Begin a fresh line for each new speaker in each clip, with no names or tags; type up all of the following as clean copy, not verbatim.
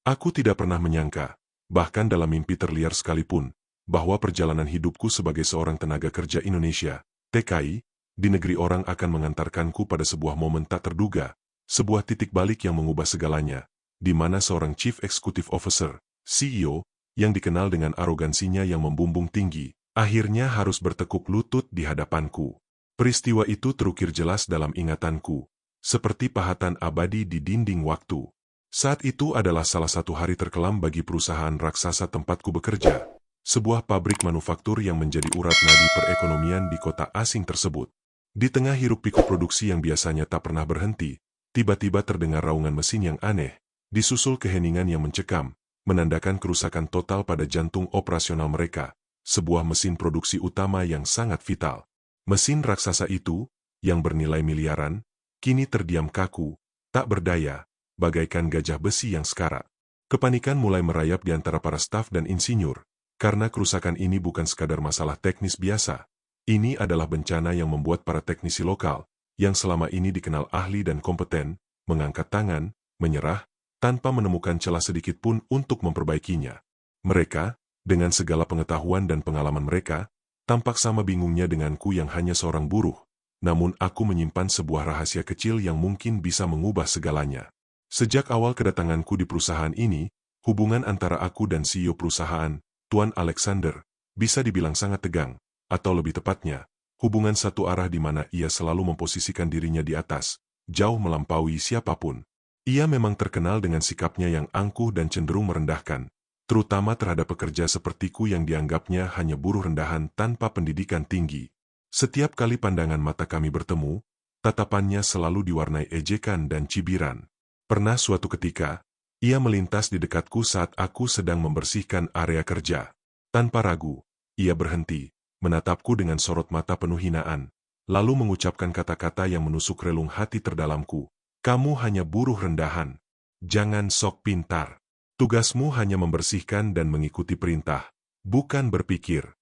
Aku tidak pernah menyangka, bahkan dalam mimpi terliar sekalipun, bahwa perjalanan hidupku sebagai seorang tenaga kerja Indonesia, TKI, di negeri orang akan mengantarkanku pada sebuah momen tak terduga, sebuah titik balik yang mengubah segalanya, di mana seorang Chief Executive Officer, CEO, yang dikenal dengan arogansinya yang membumbung tinggi, akhirnya harus bertekuk lutut di hadapanku. Peristiwa itu terukir jelas dalam ingatanku, seperti pahatan abadi di dinding waktu. Saat itu adalah salah satu hari terkelam bagi perusahaan raksasa tempatku bekerja, sebuah pabrik manufaktur yang menjadi urat nadi perekonomian di kota asing tersebut. Di tengah hiruk-pikuk produksi yang biasanya tak pernah berhenti, tiba-tiba terdengar raungan mesin yang aneh, disusul keheningan yang mencekam, menandakan kerusakan total pada jantung operasional mereka, sebuah mesin produksi utama yang sangat vital. Mesin raksasa itu, yang bernilai miliaran, kini terdiam kaku, tak berdaya, bagaikan gajah besi yang sekarat. Kepanikan mulai merayap di antara para staf dan insinyur, karena kerusakan ini bukan sekadar masalah teknis biasa. Ini adalah bencana yang membuat para teknisi lokal, yang selama ini dikenal ahli dan kompeten, mengangkat tangan, menyerah, tanpa menemukan celah sedikit pun untuk memperbaikinya. Mereka, dengan segala pengetahuan dan pengalaman mereka, tampak sama bingungnya denganku yang hanya seorang buruh, namun aku menyimpan sebuah rahasia kecil yang mungkin bisa mengubah segalanya. Sejak awal kedatanganku di perusahaan ini, hubungan antara aku dan CEO perusahaan, Tuan Alexander, bisa dibilang sangat tegang, atau lebih tepatnya, hubungan satu arah di mana ia selalu memposisikan dirinya di atas, jauh melampaui siapapun. Ia memang terkenal dengan sikapnya yang angkuh dan cenderung merendahkan, terutama terhadap pekerja sepertiku yang dianggapnya hanya buruh rendahan tanpa pendidikan tinggi. Setiap kali pandangan mata kami bertemu, tatapannya selalu diwarnai ejekan dan cibiran. Pernah suatu ketika, ia melintas di dekatku saat aku sedang membersihkan area kerja. Tanpa ragu, ia berhenti, menatapku dengan sorot mata penuh hinaan, lalu mengucapkan kata-kata yang menusuk relung hati terdalamku. Kamu hanya buruh rendahan. Jangan sok pintar. Tugasmu hanya membersihkan dan mengikuti perintah, bukan berpikir.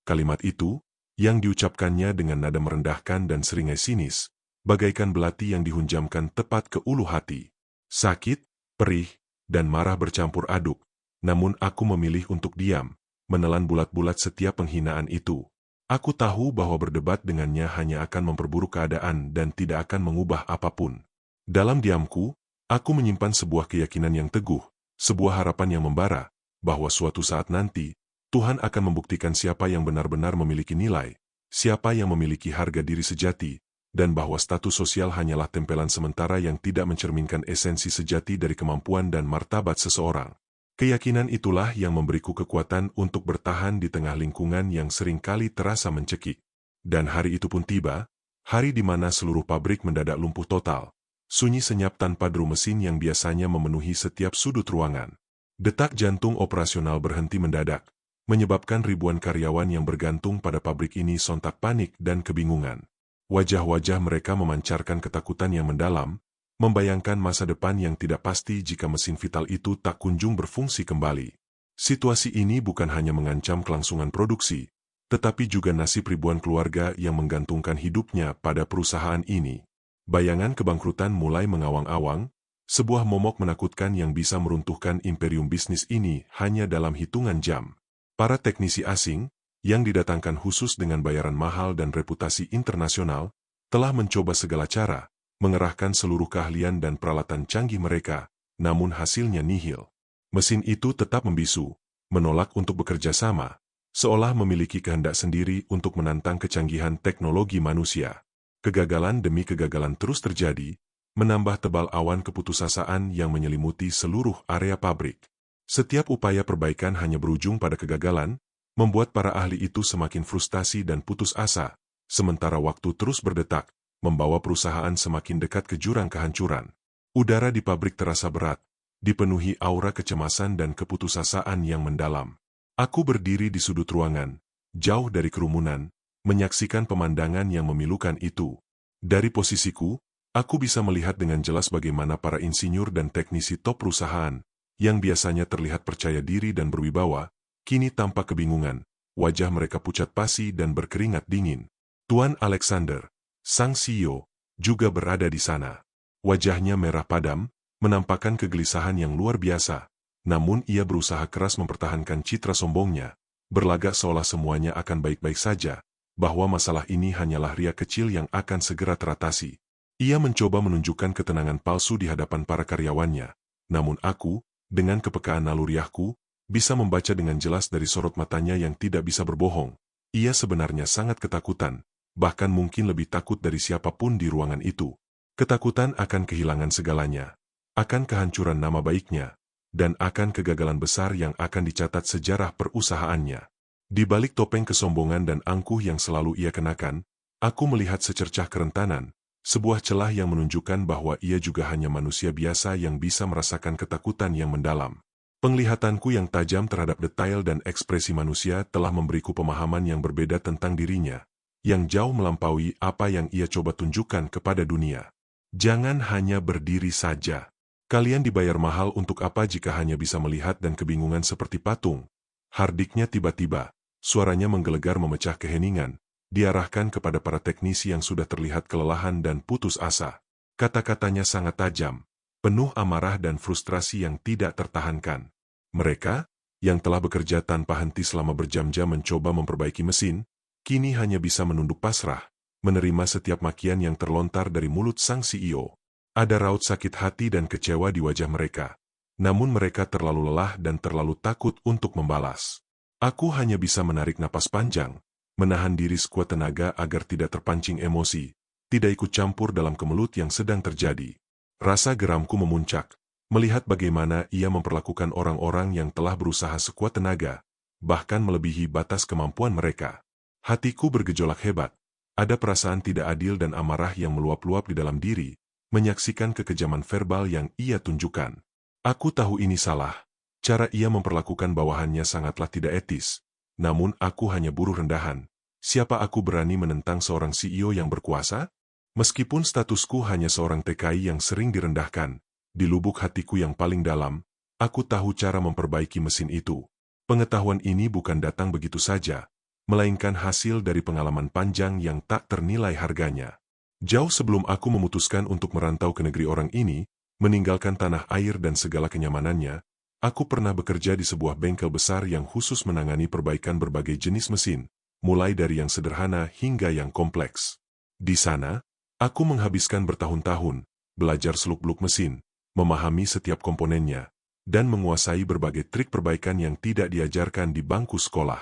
Kalimat itu, yang diucapkannya dengan nada merendahkan dan seringai sinis, bagaikan belati yang dihunjamkan tepat ke ulu hati. Sakit, perih, dan marah bercampur aduk, namun aku memilih untuk diam, menelan bulat-bulat setiap penghinaan itu. Aku tahu bahwa berdebat dengannya hanya akan memperburuk keadaan dan tidak akan mengubah apapun. Dalam diamku, aku menyimpan sebuah keyakinan yang teguh, sebuah harapan yang membara, bahwa suatu saat nanti, Tuhan akan membuktikan siapa yang benar-benar memiliki nilai, siapa yang memiliki harga diri sejati, dan bahwa status sosial hanyalah tempelan sementara yang tidak mencerminkan esensi sejati dari kemampuan dan martabat seseorang. Keyakinan itulah yang memberiku kekuatan untuk bertahan di tengah lingkungan yang seringkali terasa mencekik. Dan hari itu pun tiba, hari di mana seluruh pabrik mendadak lumpuh total. Sunyi senyap tanpa deru mesin yang biasanya memenuhi setiap sudut ruangan. Detak jantung operasional berhenti mendadak, menyebabkan ribuan karyawan yang bergantung pada pabrik ini sontak panik dan kebingungan. Wajah-wajah mereka memancarkan ketakutan yang mendalam, membayangkan masa depan yang tidak pasti jika mesin vital itu tak kunjung berfungsi kembali. Situasi ini bukan hanya mengancam kelangsungan produksi, tetapi juga nasib ribuan keluarga yang menggantungkan hidupnya pada perusahaan ini. Bayangan kebangkrutan mulai mengawang-awang, sebuah momok menakutkan yang bisa meruntuhkan imperium bisnis ini hanya dalam hitungan jam. Para teknisi asing, yang didatangkan khusus dengan bayaran mahal dan reputasi internasional, telah mencoba segala cara, mengerahkan seluruh keahlian dan peralatan canggih mereka, namun hasilnya nihil. Mesin itu tetap membisu, menolak untuk bekerja sama, seolah memiliki kehendak sendiri untuk menantang kecanggihan teknologi manusia. Kegagalan demi kegagalan terus terjadi, menambah tebal awan keputusasaan yang menyelimuti seluruh area pabrik. Setiap upaya perbaikan hanya berujung pada kegagalan, membuat para ahli itu semakin frustasi dan putus asa, sementara waktu terus berdetak, membawa perusahaan semakin dekat ke jurang kehancuran. Udara di pabrik terasa berat, dipenuhi aura kecemasan dan keputusasaan yang mendalam. Aku berdiri di sudut ruangan, jauh dari kerumunan, menyaksikan pemandangan yang memilukan itu. Dari posisiku, aku bisa melihat dengan jelas bagaimana para insinyur dan teknisi top perusahaan, yang biasanya terlihat percaya diri dan berwibawa, kini tampak kebingungan, wajah mereka pucat pasi dan berkeringat dingin. Tuan Alexander, sang CEO, juga berada di sana. Wajahnya merah padam, menampakkan kegelisahan yang luar biasa, Namun ia berusaha keras mempertahankan citra sombongnya, berlagak seolah semuanya akan baik-baik saja, bahwa masalah ini hanyalah ria kecil yang akan segera teratasi. Ia mencoba menunjukkan ketenangan palsu di hadapan para karyawannya, namun aku, dengan kepekaan naluriahku, bisa membaca dengan jelas dari sorot matanya yang tidak bisa berbohong. Ia sebenarnya sangat ketakutan, bahkan mungkin lebih takut dari siapapun di ruangan itu. Ketakutan akan kehilangan segalanya, akan kehancuran nama baiknya, dan akan kegagalan besar yang akan dicatat sejarah perusahaannya. Di balik topeng kesombongan dan angkuh yang selalu ia kenakan, aku melihat secercah kerentanan, sebuah celah yang menunjukkan bahwa ia juga hanya manusia biasa yang bisa merasakan ketakutan yang mendalam. Penglihatanku yang tajam terhadap detail dan ekspresi manusia telah memberiku pemahaman yang berbeda tentang dirinya, yang jauh melampaui apa yang ia coba tunjukkan kepada dunia. Jangan hanya berdiri saja. Kalian dibayar mahal untuk apa jika hanya bisa melihat dan kebingungan seperti patung? Hardiknya tiba-tiba, suaranya menggelegar memecah keheningan, diarahkan kepada para teknisi yang sudah terlihat kelelahan dan putus asa. Kata-katanya sangat tajam, penuh amarah dan frustrasi yang tidak tertahankan. Mereka, yang telah bekerja tanpa henti selama berjam-jam mencoba memperbaiki mesin, kini hanya bisa menunduk pasrah, menerima setiap makian yang terlontar dari mulut sang CEO. Ada raut sakit hati dan kecewa di wajah mereka. Namun mereka terlalu lelah dan terlalu takut untuk membalas. Aku hanya bisa menarik napas panjang, menahan diri sekuat tenaga agar tidak terpancing emosi, tidak ikut campur dalam kemelut yang sedang terjadi. Rasa geramku memuncak, melihat bagaimana ia memperlakukan orang-orang yang telah berusaha sekuat tenaga, bahkan melebihi batas kemampuan mereka. Hatiku bergejolak hebat. Ada perasaan tidak adil dan amarah yang meluap-luap di dalam diri, menyaksikan kekejaman verbal yang ia tunjukkan. Aku tahu ini salah, cara ia memperlakukan bawahannya sangatlah tidak etis. Namun aku hanya buruh rendahan. Siapa aku berani menentang seorang CEO yang berkuasa? Meskipun statusku hanya seorang TKI yang sering direndahkan, di lubuk hatiku yang paling dalam, aku tahu cara memperbaiki mesin itu. Pengetahuan ini bukan datang begitu saja, melainkan hasil dari pengalaman panjang yang tak ternilai harganya. Jauh sebelum aku memutuskan untuk merantau ke negeri orang ini, meninggalkan tanah air dan segala kenyamanannya, aku pernah bekerja di sebuah bengkel besar yang khusus menangani perbaikan berbagai jenis mesin, mulai dari yang sederhana hingga yang kompleks. Di sana, aku menghabiskan bertahun-tahun, belajar seluk-beluk mesin, memahami setiap komponennya, dan menguasai berbagai trik perbaikan yang tidak diajarkan di bangku sekolah.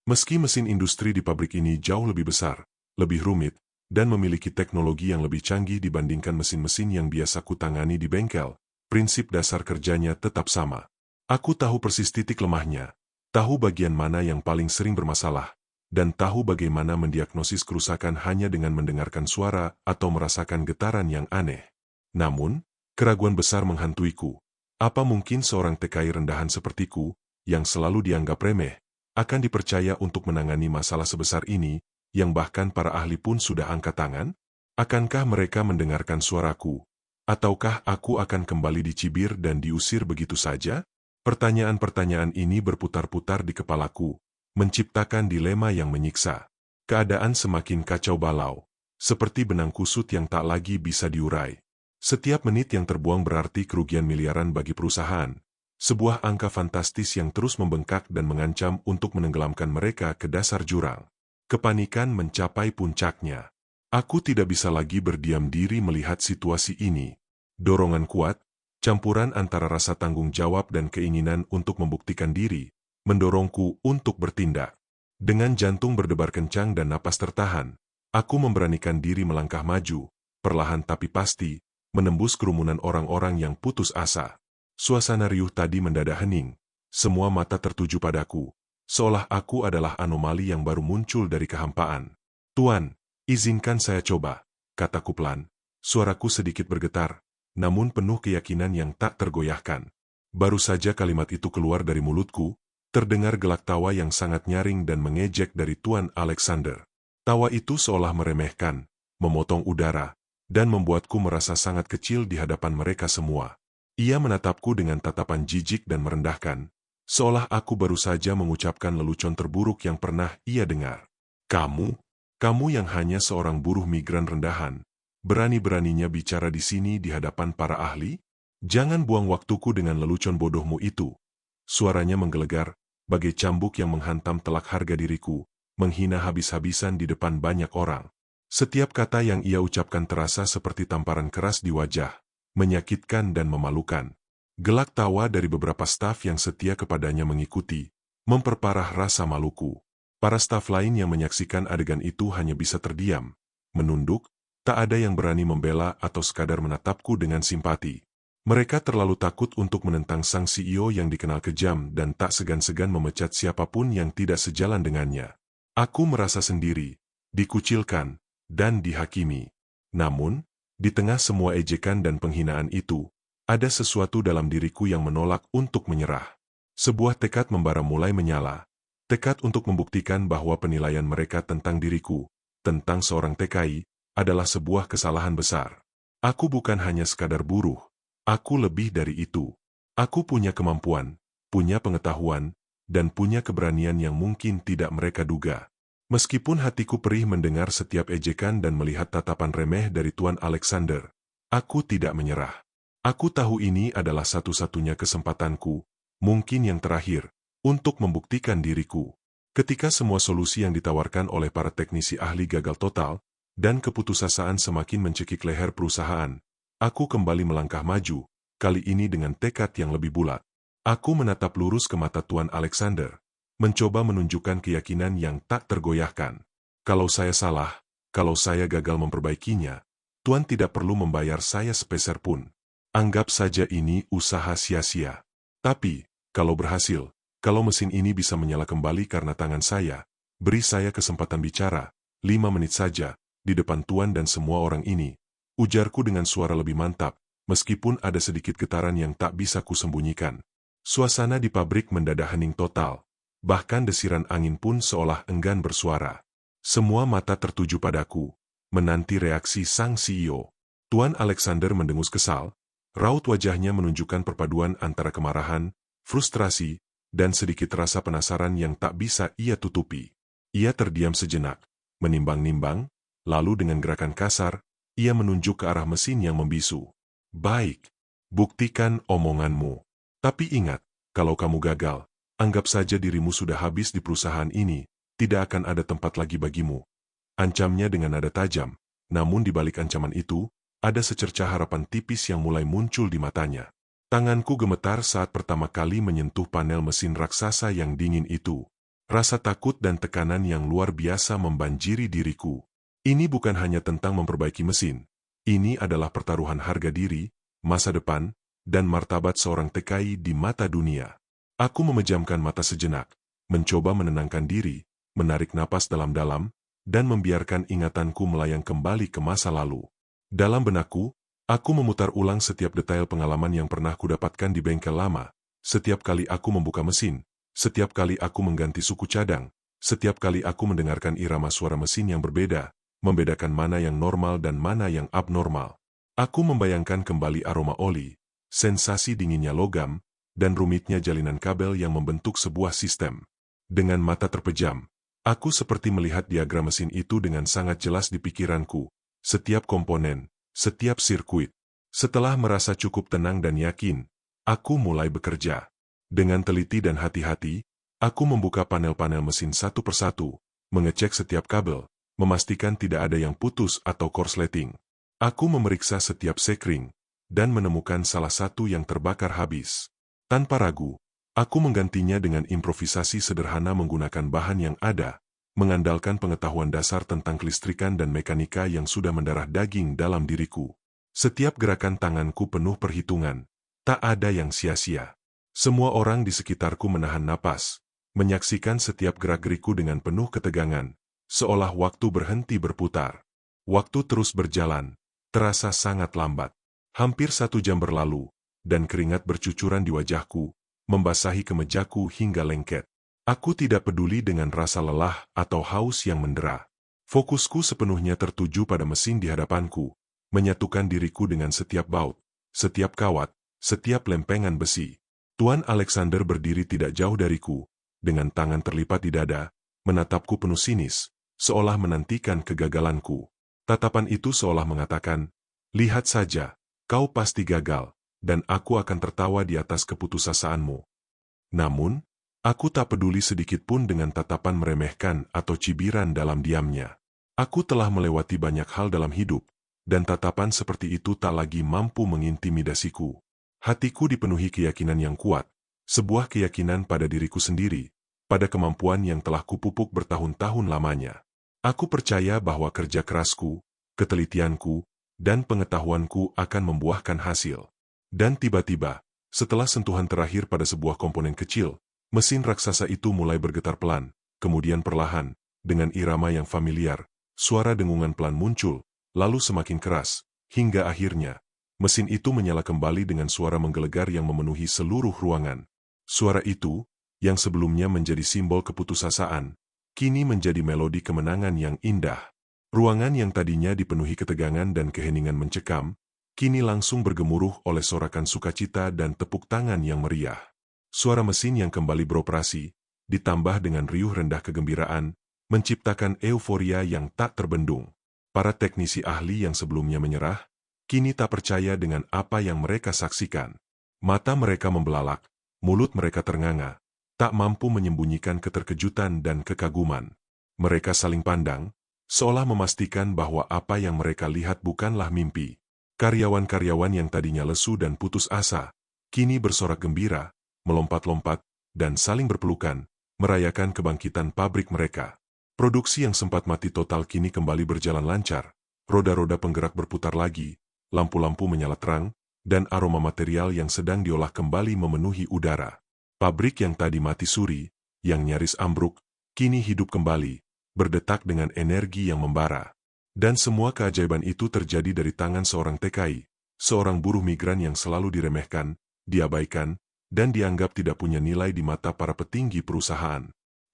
Meski mesin industri di pabrik ini jauh lebih besar, lebih rumit, dan memiliki teknologi yang lebih canggih dibandingkan mesin-mesin yang biasa kutangani di bengkel, prinsip dasar kerjanya tetap sama. Aku tahu persis titik lemahnya, tahu bagian mana yang paling sering bermasalah, dan tahu bagaimana mendiagnosis kerusakan hanya dengan mendengarkan suara atau merasakan getaran yang aneh. Namun, keraguan besar menghantuiku. Apa mungkin seorang TKI rendahan sepertiku, yang selalu dianggap remeh, akan dipercaya untuk menangani masalah sebesar ini, yang bahkan para ahli pun sudah angkat tangan? Akankah mereka mendengarkan suaraku? Ataukah aku akan kembali dicibir dan diusir begitu saja? Pertanyaan-pertanyaan ini berputar-putar di kepalaku, menciptakan dilema yang menyiksa. Keadaan semakin kacau balau, seperti benang kusut yang tak lagi bisa diurai. Setiap menit yang terbuang berarti kerugian miliaran bagi perusahaan. Sebuah angka fantastis yang terus membengkak dan mengancam untuk menenggelamkan mereka ke dasar jurang. Kepanikan mencapai puncaknya. Aku tidak bisa lagi berdiam diri melihat situasi ini. Dorongan kuat, campuran antara rasa tanggung jawab dan keinginan untuk membuktikan diri, mendorongku untuk bertindak. Dengan jantung berdebar kencang dan napas tertahan, aku memberanikan diri melangkah maju, perlahan tapi pasti, menembus kerumunan orang-orang yang putus asa. Suasana riuh tadi mendadak hening, semua mata tertuju padaku, seolah aku adalah anomali yang baru muncul dari kehampaan. "Tuan, izinkan saya coba," kataku pelan. Suaraku sedikit bergetar, namun penuh keyakinan yang tak tergoyahkan. Baru saja kalimat itu keluar dari mulutku, terdengar gelak tawa yang sangat nyaring dan mengejek dari Tuan Alexander. Tawa itu seolah meremehkan, memotong udara, dan membuatku merasa sangat kecil di hadapan mereka semua. Ia menatapku dengan tatapan jijik dan merendahkan, seolah aku baru saja mengucapkan lelucon terburuk yang pernah ia dengar. Kamu yang hanya seorang buruh migran rendahan, berani-beraninya bicara di sini di hadapan para ahli? Jangan buang waktuku dengan lelucon bodohmu itu," Suaranya menggelegar, bagai cambuk yang menghantam telak harga diriku, menghina habis-habisan di depan banyak orang. Setiap kata yang ia ucapkan terasa seperti tamparan keras di wajah, menyakitkan dan memalukan. Gelak tawa dari beberapa staf yang setia kepadanya mengikuti, memperparah rasa maluku. Para staf lain yang menyaksikan adegan itu hanya bisa terdiam, menunduk, tak ada yang berani membela atau sekadar menatapku dengan simpati. Mereka terlalu takut untuk menentang sang CEO yang dikenal kejam dan tak segan-segan memecat siapapun yang tidak sejalan dengannya. Aku merasa sendiri, dikucilkan, dan dihakimi. Namun, di tengah semua ejekan dan penghinaan itu, ada sesuatu dalam diriku yang menolak untuk menyerah. Sebuah tekad membara mulai menyala. Tekad untuk membuktikan bahwa penilaian mereka tentang diriku, tentang seorang TKI, adalah sebuah kesalahan besar. Aku bukan hanya sekadar buruh. Aku lebih dari itu. Aku punya kemampuan, punya pengetahuan, dan punya keberanian yang mungkin tidak mereka duga. Meskipun hatiku perih mendengar setiap ejekan dan melihat tatapan remeh dari Tuan Alexander, aku tidak menyerah. Aku tahu ini adalah satu-satunya kesempatanku, mungkin yang terakhir, untuk membuktikan diriku. Ketika semua solusi yang ditawarkan oleh para teknisi ahli gagal total, dan keputusasaan semakin mencekik leher perusahaan, aku kembali melangkah maju, kali ini dengan tekad yang lebih bulat. Aku menatap lurus ke mata Tuan Alexander, mencoba menunjukkan keyakinan yang tak tergoyahkan. Kalau saya salah, kalau saya gagal memperbaikinya, Tuan tidak perlu membayar saya sepeser pun. Anggap saja ini usaha sia-sia. Tapi, kalau berhasil, kalau mesin ini bisa menyala kembali karena tangan saya, beri saya kesempatan bicara, 5 menit saja, di depan Tuan dan semua orang ini. Ujarku dengan suara lebih mantap, meskipun ada sedikit getaran yang tak bisa kusembunyikan. Suasana di pabrik mendadak hening total, bahkan desiran angin pun seolah enggan bersuara. Semua mata tertuju padaku, menanti reaksi sang CEO. Tuan Alexander mendengus kesal, raut wajahnya menunjukkan perpaduan antara kemarahan, frustrasi, dan sedikit rasa penasaran yang tak bisa ia tutupi. Ia terdiam sejenak, menimbang-nimbang, lalu dengan gerakan kasar, ia menunjuk ke arah mesin yang membisu. Baik, buktikan omonganmu. Tapi ingat, kalau kamu gagal, anggap saja dirimu sudah habis di perusahaan ini, tidak akan ada tempat lagi bagimu. Ancamnya dengan nada tajam, namun di balik ancaman itu, ada secercah harapan tipis yang mulai muncul di matanya. Tanganku gemetar saat pertama kali menyentuh panel mesin raksasa yang dingin itu. Rasa takut dan tekanan yang luar biasa membanjiri diriku. Ini bukan hanya tentang memperbaiki mesin. Ini adalah pertaruhan harga diri, masa depan, dan martabat seorang TKI di mata dunia. Aku memejamkan mata sejenak, mencoba menenangkan diri, menarik napas dalam-dalam, dan membiarkan ingatanku melayang kembali ke masa lalu. Dalam benakku, aku memutar ulang setiap detail pengalaman yang pernah kudapatkan di bengkel lama. Setiap kali aku membuka mesin, setiap kali aku mengganti suku cadang, setiap kali aku mendengarkan irama suara mesin yang berbeda, membedakan mana yang normal dan mana yang abnormal. Aku membayangkan kembali aroma oli, sensasi dinginnya logam, dan rumitnya jalinan kabel yang membentuk sebuah sistem. Dengan mata terpejam, aku seperti melihat diagram mesin itu dengan sangat jelas di pikiranku, setiap komponen, setiap sirkuit. Setelah merasa cukup tenang dan yakin, aku mulai bekerja. Dengan teliti dan hati-hati, aku membuka panel-panel mesin satu persatu, mengecek setiap kabel, memastikan tidak ada yang putus atau korsleting. Aku memeriksa setiap sekring, dan menemukan salah satu yang terbakar habis. Tanpa ragu, aku menggantinya dengan improvisasi sederhana menggunakan bahan yang ada, mengandalkan pengetahuan dasar tentang kelistrikan dan mekanika yang sudah mendarah daging dalam diriku. Setiap gerakan tanganku penuh perhitungan, tak ada yang sia-sia. Semua orang di sekitarku menahan napas, menyaksikan setiap gerak-geriku dengan penuh ketegangan, seolah waktu berhenti berputar. Waktu terus berjalan, terasa sangat lambat. Hampir 1 jam berlalu, dan keringat bercucuran di wajahku, membasahi kemejaku hingga lengket. Aku tidak peduli dengan rasa lelah atau haus yang mendera. Fokusku sepenuhnya tertuju pada mesin di hadapanku, menyatukan diriku dengan setiap baut, setiap kawat, setiap lempengan besi. Tuan Alexander berdiri tidak jauh dariku, dengan tangan terlipat di dada, menatapku penuh sinis, seolah menantikan kegagalanku. Tatapan itu seolah mengatakan, lihat saja, kau pasti gagal, dan aku akan tertawa di atas keputusasaanmu. Namun, aku tak peduli sedikit pun dengan tatapan meremehkan atau cibiran dalam diamnya. Aku telah melewati banyak hal dalam hidup, dan tatapan seperti itu tak lagi mampu mengintimidasiku. Hatiku dipenuhi keyakinan yang kuat, sebuah keyakinan pada diriku sendiri, pada kemampuan yang telah kupupuk bertahun-tahun lamanya. Aku percaya bahwa kerja kerasku, ketelitianku, dan pengetahuanku akan membuahkan hasil. Dan tiba-tiba, setelah sentuhan terakhir pada sebuah komponen kecil, mesin raksasa itu mulai bergetar pelan, kemudian perlahan, dengan irama yang familiar, suara dengungan pelan muncul, lalu semakin keras, hingga akhirnya, mesin itu menyala kembali dengan suara menggelegar yang memenuhi seluruh ruangan. Suara itu, yang sebelumnya menjadi simbol keputusasaan, kini menjadi melodi kemenangan yang indah. Ruangan yang tadinya dipenuhi ketegangan dan keheningan mencekam, kini langsung bergemuruh oleh sorakan sukacita dan tepuk tangan yang meriah. Suara mesin yang kembali beroperasi, ditambah dengan riuh rendah kegembiraan, menciptakan euforia yang tak terbendung. Para teknisi ahli yang sebelumnya menyerah, kini tak percaya dengan apa yang mereka saksikan. Mata mereka membelalak, mulut mereka ternganga, tak mampu menyembunyikan keterkejutan dan kekaguman. Mereka saling pandang, seolah memastikan bahwa apa yang mereka lihat bukanlah mimpi. Karyawan-karyawan yang tadinya lesu dan putus asa, kini bersorak gembira, melompat-lompat, dan saling berpelukan, merayakan kebangkitan pabrik mereka. Produksi yang sempat mati total kini kembali berjalan lancar, roda-roda penggerak berputar lagi, lampu-lampu menyala terang, dan aroma material yang sedang diolah kembali memenuhi udara. Pabrik yang tadi mati suri, yang nyaris ambruk, kini hidup kembali, berdetak dengan energi yang membara. Dan semua keajaiban itu terjadi dari tangan seorang TKI, seorang buruh migran yang selalu diremehkan, diabaikan, dan dianggap tidak punya nilai di mata para petinggi perusahaan.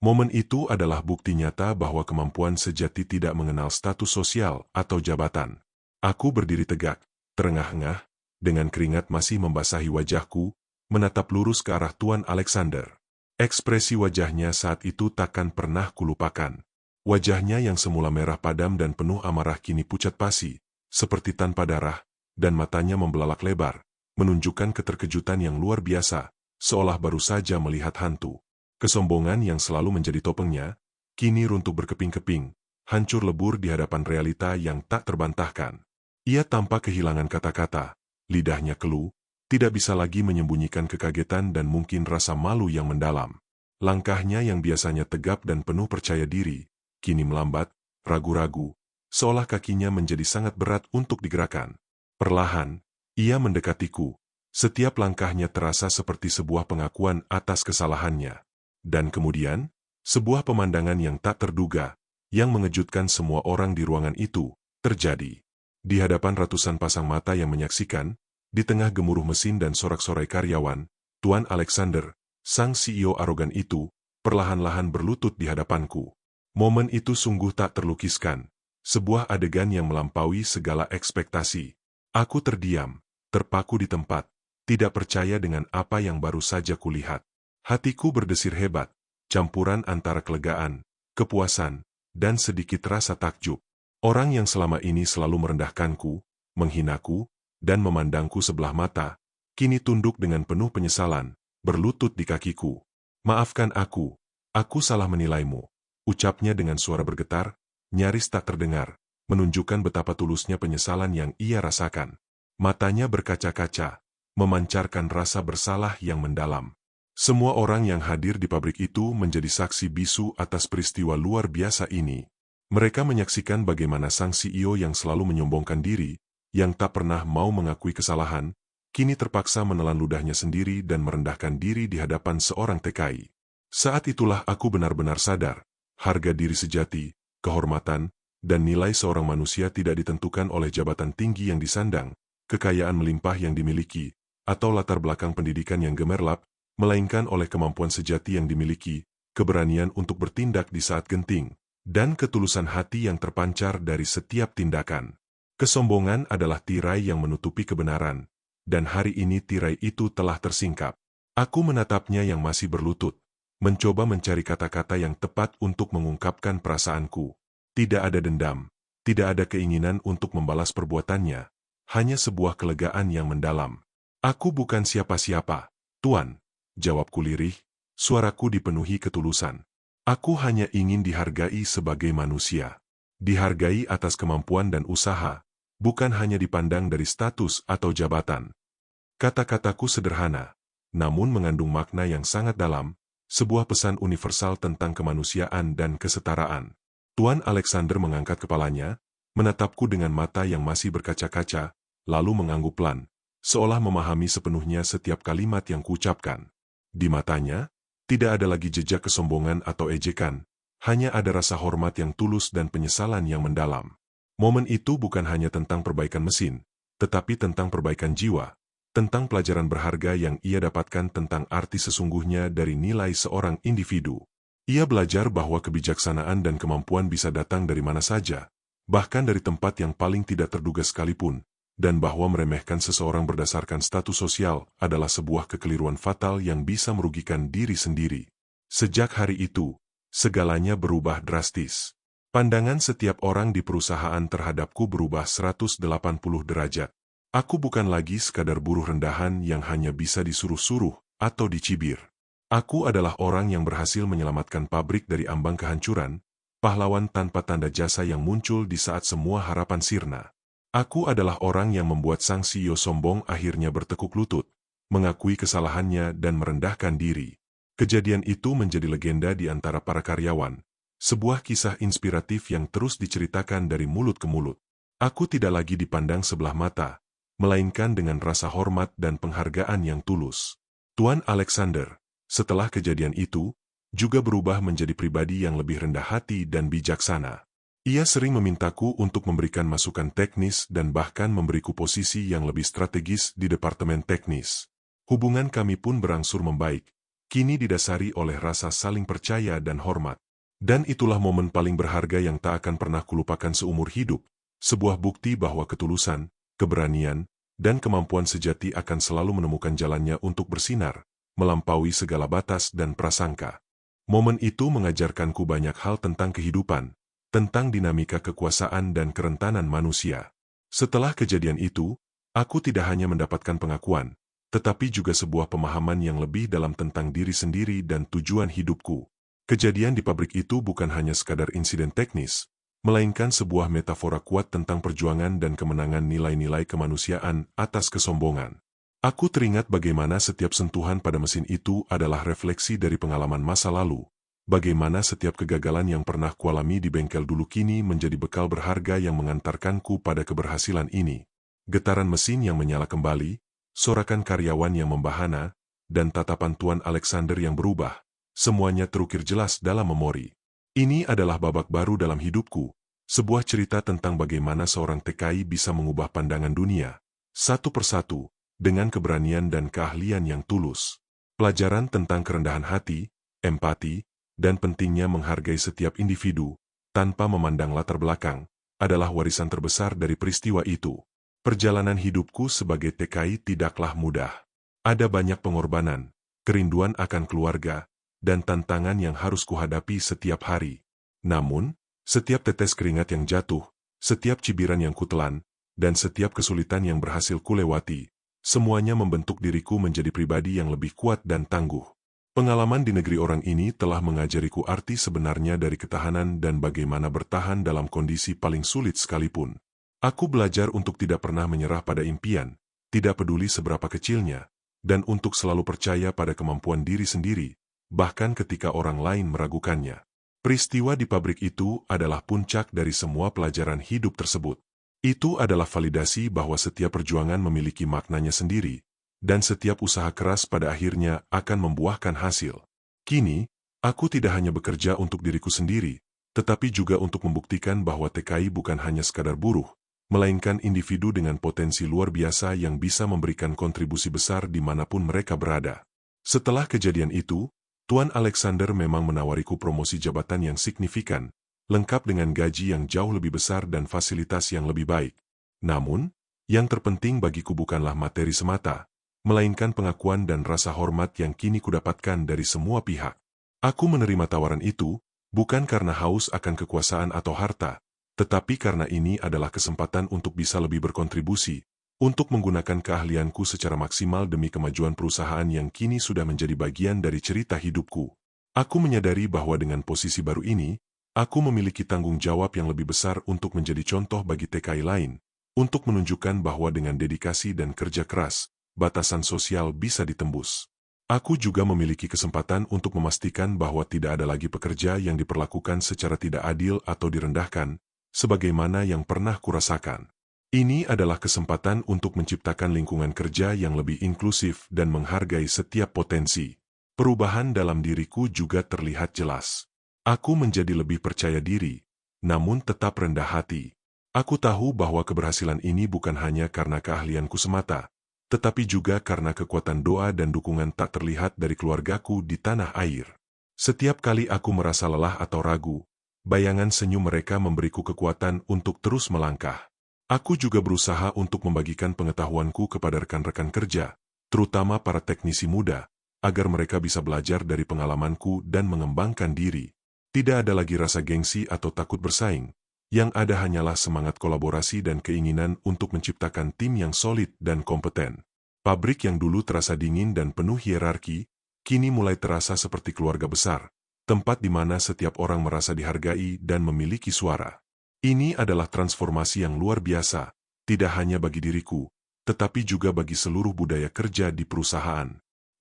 Momen itu adalah bukti nyata bahwa kemampuan sejati tidak mengenal status sosial atau jabatan. Aku berdiri tegak, terengah-engah, dengan keringat masih membasahi wajahku, menatap lurus ke arah Tuan Alexander. Ekspresi wajahnya saat itu takkan pernah kulupakan. Wajahnya yang semula merah padam dan penuh amarah kini pucat pasi, seperti tanpa darah, dan matanya membelalak lebar, menunjukkan keterkejutan yang luar biasa, seolah baru saja melihat hantu. Kesombongan yang selalu menjadi topengnya, kini runtuh berkeping-keping, hancur lebur di hadapan realita yang tak terbantahkan. Ia tampak kehilangan kata-kata, lidahnya keluh, tidak bisa lagi menyembunyikan kekagetan dan mungkin rasa malu yang mendalam. Langkahnya yang biasanya tegap dan penuh percaya diri, kini melambat, ragu-ragu, seolah kakinya menjadi sangat berat untuk digerakkan. Perlahan, ia mendekatiku. Setiap langkahnya terasa seperti sebuah pengakuan atas kesalahannya. Dan kemudian, sebuah pemandangan yang tak terduga, yang mengejutkan semua orang di ruangan itu, terjadi. Di hadapan ratusan pasang mata yang menyaksikan, di tengah gemuruh mesin dan sorak-sorai karyawan, Tuan Alexander, sang CEO arogan itu, perlahan-lahan berlutut di hadapanku. Momen itu sungguh tak terlukiskan, sebuah adegan yang melampaui segala ekspektasi. Aku terdiam, terpaku di tempat, tidak percaya dengan apa yang baru saja kulihat. Hatiku berdesir hebat, campuran antara kelegaan, kepuasan, dan sedikit rasa takjub. Orang yang selama ini selalu merendahkanku, menghinaku, dan memandangku sebelah mata, kini tunduk dengan penuh penyesalan, berlutut di kakiku. Maafkan aku salah menilaimu, ucapnya dengan suara bergetar, nyaris tak terdengar, menunjukkan betapa tulusnya penyesalan yang ia rasakan. Matanya berkaca-kaca, memancarkan rasa bersalah yang mendalam. Semua orang yang hadir di pabrik itu menjadi saksi bisu atas peristiwa luar biasa ini. Mereka menyaksikan bagaimana sang CEO yang selalu menyombongkan diri, yang tak pernah mau mengakui kesalahan, kini terpaksa menelan ludahnya sendiri dan merendahkan diri di hadapan seorang TKI. Saat itulah aku benar-benar sadar, harga diri sejati, kehormatan, dan nilai seorang manusia tidak ditentukan oleh jabatan tinggi yang disandang, kekayaan melimpah yang dimiliki, atau latar belakang pendidikan yang gemerlap, melainkan oleh kemampuan sejati yang dimiliki, keberanian untuk bertindak di saat genting, dan ketulusan hati yang terpancar dari setiap tindakan. Kesombongan adalah tirai yang menutupi kebenaran, dan hari ini tirai itu telah tersingkap. Aku menatapnya yang masih berlutut, mencoba mencari kata-kata yang tepat untuk mengungkapkan perasaanku. Tidak ada dendam, tidak ada keinginan untuk membalas perbuatannya, hanya sebuah kelegaan yang mendalam. Aku bukan siapa-siapa, Tuan, jawabku lirih, suaraku dipenuhi ketulusan. Aku hanya ingin dihargai sebagai manusia. Dihargai atas kemampuan dan usaha, bukan hanya dipandang dari status atau jabatan. Kata-kataku sederhana, namun mengandung makna yang sangat dalam, sebuah pesan universal tentang kemanusiaan dan kesetaraan. Tuan Alexander mengangkat kepalanya, menatapku dengan mata yang masih berkaca-kaca, lalu mengangguk pelan, seolah memahami sepenuhnya setiap kalimat yang kuucapkan. Di matanya, tidak ada lagi jejak kesombongan atau ejekan, hanya ada rasa hormat yang tulus dan penyesalan yang mendalam. Momen itu bukan hanya tentang perbaikan mesin, tetapi tentang perbaikan jiwa, tentang pelajaran berharga yang ia dapatkan tentang arti sesungguhnya dari nilai seorang individu. Ia belajar bahwa kebijaksanaan dan kemampuan bisa datang dari mana saja, bahkan dari tempat yang paling tidak terduga sekalipun, dan bahwa meremehkan seseorang berdasarkan status sosial adalah sebuah kekeliruan fatal yang bisa merugikan diri sendiri. Sejak hari itu, segalanya berubah drastis. Pandangan setiap orang di perusahaan terhadapku berubah 180 derajat. Aku bukan lagi sekadar buruh rendahan yang hanya bisa disuruh-suruh atau dicibir. Aku adalah orang yang berhasil menyelamatkan pabrik dari ambang kehancuran, pahlawan tanpa tanda jasa yang muncul di saat semua harapan sirna. Aku adalah orang yang membuat sang CEO sombong akhirnya bertekuk lutut, mengakui kesalahannya dan merendahkan diri. Kejadian itu menjadi legenda di antara para karyawan, sebuah kisah inspiratif yang terus diceritakan dari mulut ke mulut. Aku tidak lagi dipandang sebelah mata, melainkan dengan rasa hormat dan penghargaan yang tulus. Tuan Alexander, setelah kejadian itu, juga berubah menjadi pribadi yang lebih rendah hati dan bijaksana. Ia sering memintaku untuk memberikan masukan teknis dan bahkan memberiku posisi yang lebih strategis di departemen teknis. Hubungan kami pun berangsur membaik, kini didasari oleh rasa saling percaya dan hormat. Dan itulah momen paling berharga yang tak akan pernah kulupakan seumur hidup, sebuah bukti bahwa ketulusan, keberanian, dan kemampuan sejati akan selalu menemukan jalannya untuk bersinar, melampaui segala batas dan prasangka. Momen itu mengajarkanku banyak hal tentang kehidupan, tentang dinamika kekuasaan dan kerentanan manusia. Setelah kejadian itu, aku tidak hanya mendapatkan pengakuan, tetapi juga sebuah pemahaman yang lebih dalam tentang diri sendiri dan tujuan hidupku. Kejadian di pabrik itu bukan hanya sekadar insiden teknis, melainkan sebuah metafora kuat tentang perjuangan dan kemenangan nilai-nilai kemanusiaan atas kesombongan. Aku teringat bagaimana setiap sentuhan pada mesin itu adalah refleksi dari pengalaman masa lalu, bagaimana setiap kegagalan yang pernah kualami di bengkel dulu kini menjadi bekal berharga yang mengantarkanku pada keberhasilan ini. Getaran mesin yang menyala kembali, sorakan karyawan yang membahana, dan tatapan Tuan Alexander yang berubah, semuanya terukir jelas dalam memori. Ini adalah babak baru dalam hidupku, sebuah cerita tentang bagaimana seorang TKI bisa mengubah pandangan dunia, satu persatu, dengan keberanian dan keahlian yang tulus. Pelajaran tentang kerendahan hati, empati, dan pentingnya menghargai setiap individu, tanpa memandang latar belakang, adalah warisan terbesar dari peristiwa itu. Perjalanan hidupku sebagai TKI tidaklah mudah. Ada banyak pengorbanan, kerinduan akan keluarga, dan tantangan yang harus kuhadapi setiap hari. Namun, setiap tetes keringat yang jatuh, setiap cibiran yang kutelan, dan setiap kesulitan yang berhasil kulewati, semuanya membentuk diriku menjadi pribadi yang lebih kuat dan tangguh. Pengalaman di negeri orang ini telah mengajariku arti sebenarnya dari ketahanan dan bagaimana bertahan dalam kondisi paling sulit sekalipun. Aku belajar untuk tidak pernah menyerah pada impian, tidak peduli seberapa kecilnya, dan untuk selalu percaya pada kemampuan diri sendiri, bahkan ketika orang lain meragukannya. Peristiwa di pabrik itu adalah puncak dari semua pelajaran hidup tersebut. Itu adalah validasi bahwa setiap perjuangan memiliki maknanya sendiri, dan setiap usaha keras pada akhirnya akan membuahkan hasil. Kini, aku tidak hanya bekerja untuk diriku sendiri, tetapi juga untuk membuktikan bahwa TKI bukan hanya sekadar buruh, melainkan individu dengan potensi luar biasa yang bisa memberikan kontribusi besar dimanapun mereka berada. Setelah kejadian itu, Tuan Alexander memang menawariku promosi jabatan yang signifikan, lengkap dengan gaji yang jauh lebih besar dan fasilitas yang lebih baik. Namun, yang terpenting bagiku bukanlah materi semata, melainkan pengakuan dan rasa hormat yang kini kudapatkan dari semua pihak. Aku menerima tawaran itu, bukan karena haus akan kekuasaan atau harta, tetapi karena ini adalah kesempatan untuk bisa lebih berkontribusi, untuk menggunakan keahlianku secara maksimal demi kemajuan perusahaan yang kini sudah menjadi bagian dari cerita hidupku. Aku menyadari bahwa dengan posisi baru ini, aku memiliki tanggung jawab yang lebih besar untuk menjadi contoh bagi TKI lain, untuk menunjukkan bahwa dengan dedikasi dan kerja keras, batasan sosial bisa ditembus. Aku juga memiliki kesempatan untuk memastikan bahwa tidak ada lagi pekerja yang diperlakukan secara tidak adil atau direndahkan, sebagaimana yang pernah kurasakan. Ini adalah kesempatan untuk menciptakan lingkungan kerja yang lebih inklusif dan menghargai setiap potensi. Perubahan dalam diriku juga terlihat jelas. Aku menjadi lebih percaya diri, namun tetap rendah hati. Aku tahu bahwa keberhasilan ini bukan hanya karena keahlianku semata, tetapi juga karena kekuatan doa dan dukungan tak terlihat dari keluargaku di tanah air. Setiap kali aku merasa lelah atau ragu, bayangan senyum mereka memberiku kekuatan untuk terus melangkah. Aku juga berusaha untuk membagikan pengetahuanku kepada rekan-rekan kerja, terutama para teknisi muda, agar mereka bisa belajar dari pengalamanku dan mengembangkan diri. Tidak ada lagi rasa gengsi atau takut bersaing, yang ada hanyalah semangat kolaborasi dan keinginan untuk menciptakan tim yang solid dan kompeten. Pabrik yang dulu terasa dingin dan penuh hierarki, kini mulai terasa seperti keluarga besar, tempat di mana setiap orang merasa dihargai dan memiliki suara. Ini adalah transformasi yang luar biasa, tidak hanya bagi diriku, tetapi juga bagi seluruh budaya kerja di perusahaan.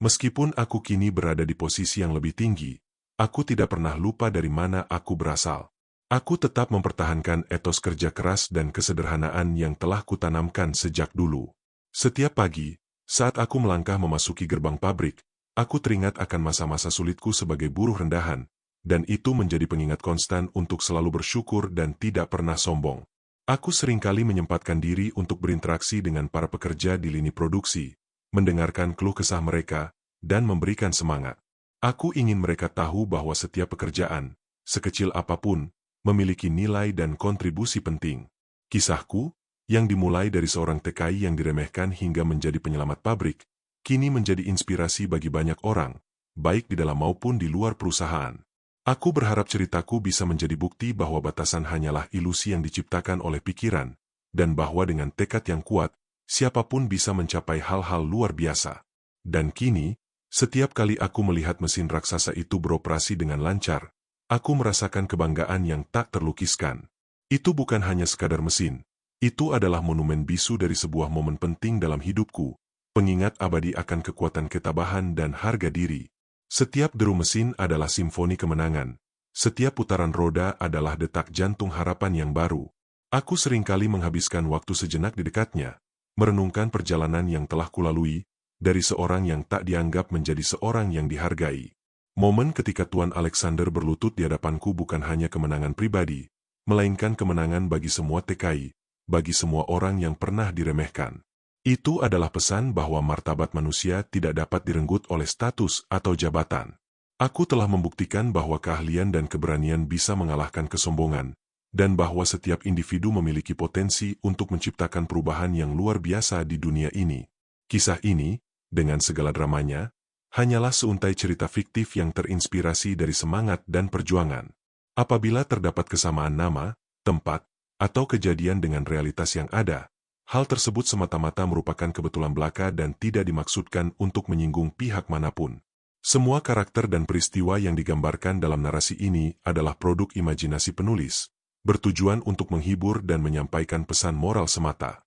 Meskipun aku kini berada di posisi yang lebih tinggi, aku tidak pernah lupa dari mana aku berasal. Aku tetap mempertahankan etos kerja keras dan kesederhanaan yang telah kutanamkan sejak dulu. Setiap pagi, saat aku melangkah memasuki gerbang pabrik, aku teringat akan masa-masa sulitku sebagai buruh rendahan, dan itu menjadi pengingat konstan untuk selalu bersyukur dan tidak pernah sombong. Aku seringkali menyempatkan diri untuk berinteraksi dengan para pekerja di lini produksi, mendengarkan keluh kesah mereka, dan memberikan semangat. Aku ingin mereka tahu bahwa setiap pekerjaan, sekecil apapun, memiliki nilai dan kontribusi penting. Kisahku, yang dimulai dari seorang TKI yang diremehkan hingga menjadi penyelamat pabrik, kini menjadi inspirasi bagi banyak orang, baik di dalam maupun di luar perusahaan. Aku berharap ceritaku bisa menjadi bukti bahwa batasan hanyalah ilusi yang diciptakan oleh pikiran, dan bahwa dengan tekad yang kuat, siapapun bisa mencapai hal-hal luar biasa. Dan kini, setiap kali aku melihat mesin raksasa itu beroperasi dengan lancar, aku merasakan kebanggaan yang tak terlukiskan. Itu bukan hanya sekadar mesin, itu adalah monumen bisu dari sebuah momen penting dalam hidupku, pengingat abadi akan kekuatan ketabahan dan harga diri. Setiap deru mesin adalah simfoni kemenangan. Setiap putaran roda adalah detak jantung harapan yang baru. Aku seringkali menghabiskan waktu sejenak di dekatnya, merenungkan perjalanan yang telah kulalui, dari seorang yang tak dianggap menjadi seorang yang dihargai. Momen ketika Tuan Alexander berlutut di hadapanku bukan hanya kemenangan pribadi, melainkan kemenangan bagi semua TKI, bagi semua orang yang pernah diremehkan. Itu adalah pesan bahwa martabat manusia tidak dapat direnggut oleh status atau jabatan. Aku telah membuktikan bahwa keahlian dan keberanian bisa mengalahkan kesombongan, dan bahwa setiap individu memiliki potensi untuk menciptakan perubahan yang luar biasa di dunia ini. Kisah ini, dengan segala dramanya, hanyalah seuntai cerita fiktif yang terinspirasi dari semangat dan perjuangan. Apabila terdapat kesamaan nama, tempat, atau kejadian dengan realitas yang ada, hal tersebut semata-mata merupakan kebetulan belaka dan tidak dimaksudkan untuk menyinggung pihak manapun. Semua karakter dan peristiwa yang digambarkan dalam narasi ini adalah produk imajinasi penulis, bertujuan untuk menghibur dan menyampaikan pesan moral semata.